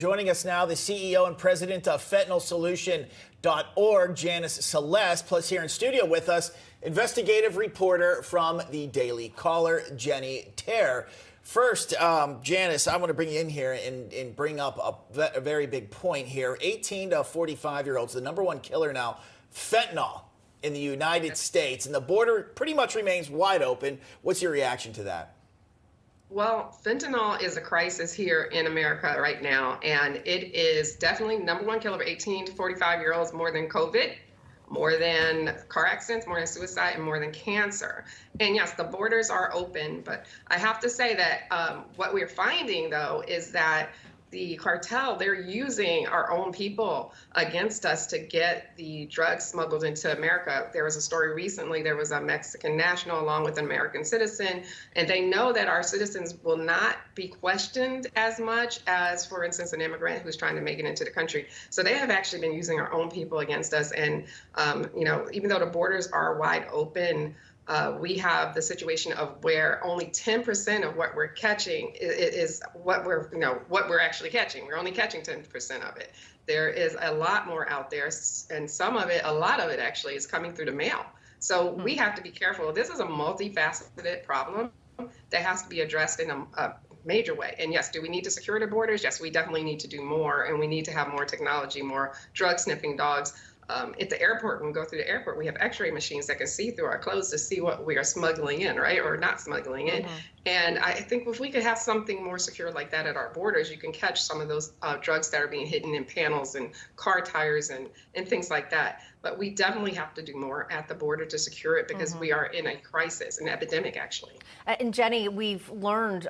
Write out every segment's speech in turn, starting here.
Joining us now, the CEO and president of fentanylsolution.org, Janice Celeste, plus here in studio with us, investigative reporter from the Daily Caller, Jenny Terre. First, Janice, I want to bring you in here and bring up a very big point here. 18 to 45-year-olds, the number one killer now, fentanyl in the United States, and the border pretty much remains wide open. What's your reaction to that? Well, fentanyl is a crisis here in America right now, and it is definitely number one killer of 18 to 45-year-olds, more than COVID, more than car accidents, more than suicide, and more than cancer. And yes, the borders are open, but I have to say that what we're finding, though, is that the cartel, they're using our own people against us to get the drugs smuggled into America. There was a story recently, there was a Mexican national along with an American citizen, and they know that our citizens will not be questioned as much as, for instance, an immigrant who's trying to make it into the country. So they have actually been using our own people against us. And, even though the borders are wide open, we have the situation of where only 10% of what we're catching is what we're actually catching. We're only catching 10% of it. There is a lot more out there, and a lot of it actually is coming through the mail. So we have to be careful. This is a multifaceted problem that has to be addressed in a major way. And yes, do we need to secure the borders? Yes, we definitely need to do more, and we need to have more technology, more drug sniffing dogs. At the airport, when we go through the airport, we have x-ray machines that can see through our clothes to see what we are smuggling in, right, or not smuggling in. And I think if we could have something more secure like that at our borders, you can catch some of those drugs that are being hidden in panels and car tires and things like that. But we definitely have to do more at the border to secure it, because we are in a crisis, an epidemic, actually. And Jenny, we've learned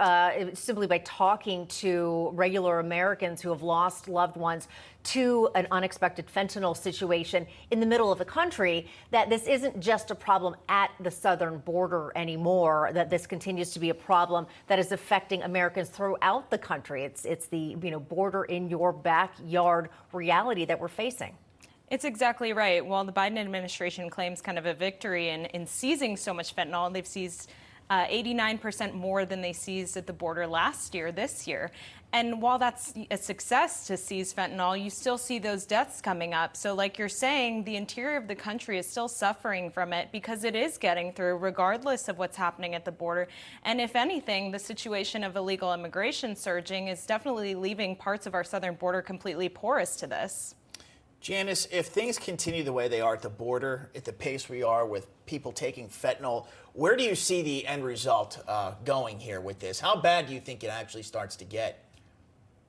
simply by talking to regular Americans who have lost loved ones to an unexpected fentanyl situation in the middle of the country, that this isn't just a problem at the southern border anymore, that this continues to be a problem that is affecting Americans throughout the country. It's the border in your backyard reality that we're facing. It's exactly right. While the Biden administration claims kind of a victory in seizing so much fentanyl, they've seized 89% more than they seized at the border this year. And while that's a success to seize fentanyl, you still see those deaths coming up. So like you're saying, the interior of the country is still suffering from it because it is getting through regardless of what's happening at the border. And if anything, the situation of illegal immigration surging is definitely leaving parts of our southern border completely porous to this. Janice, if things continue the way they are at the border, at the pace we are with people taking fentanyl, where do you see the end result going here with this? How bad do you think it actually starts to get?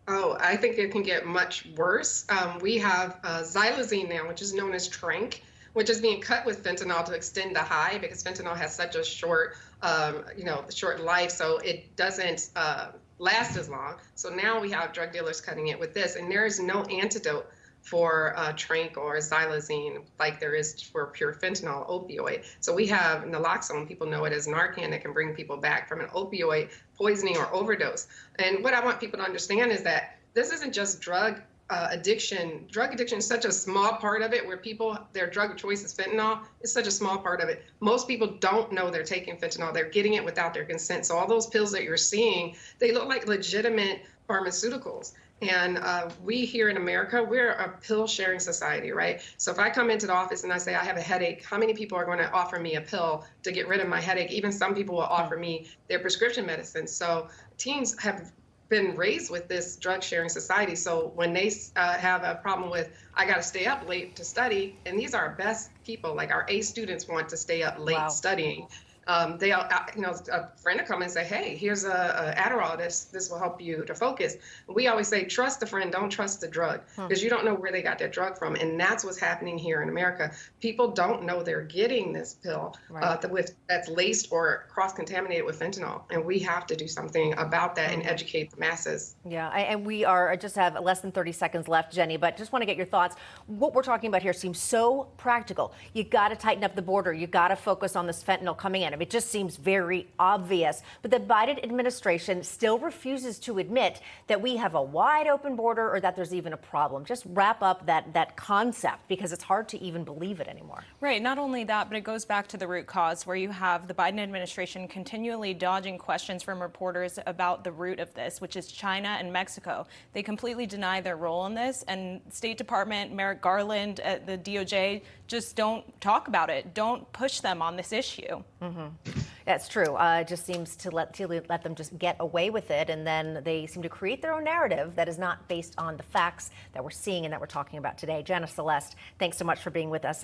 Oh, I think it can get much worse. We have xylazine now, which is known as tranq, which is being cut with fentanyl to extend the high, because fentanyl has such a short life, so it doesn't last as long. So now we have drug dealers cutting it with this, and there is no antidote for tranq or xylazine like there is for pure fentanyl opioid. So we have naloxone, people know it as Narcan, that can bring people back from an opioid poisoning or overdose. And what I want people to understand is that this isn't just drug addiction. Drug addiction is such a small part of it, where their drug of choice is fentanyl. It's such a small part of it. Most people don't know they're taking fentanyl. They're getting it without their consent. So all those pills that you're seeing, they look like legitimate pharmaceuticals. And we here in America, we're a pill sharing society, right? So if I come into the office and I say I have a headache, how many people are going to offer me a pill to get rid of my headache? Even some people will offer me their prescription medicine. So teens have been raised with this drug sharing society. So when they have a problem with, I got to stay up late to study, and these are our best people, like our A students want to stay up late studying. They, a friend will come and say, hey, here's a Adderall, this will help you to focus. We always say, trust the friend, don't trust the drug, because you don't know where they got that drug from. And that's what's happening here in America. People don't know they're getting this pill that's laced or cross-contaminated with fentanyl. And we have to do something about that and educate the masses. Yeah, and I just have less than 30 seconds left, Jenny, but just want to get your thoughts. What we're talking about here seems so practical. You got to tighten up the border. You got to focus on this fentanyl coming in. It just seems very obvious. But the Biden administration still refuses to admit that we have a wide open border or that there's even a problem. Just wrap up that concept, because it's hard to even believe it anymore. Right. Not only that, but it goes back to the root cause, where you have the Biden administration continually dodging questions from reporters about the root of this, which is China and Mexico. They completely deny their role in this, and State Department, Merrick Garland, the DOJ just don't talk about it. Don't push them on this issue. That's true. It just seems to let them just get away with it, and then they seem to create their own narrative that is not based on the facts that we're seeing and that we're talking about today. Janice, Celeste, thanks so much for being with us.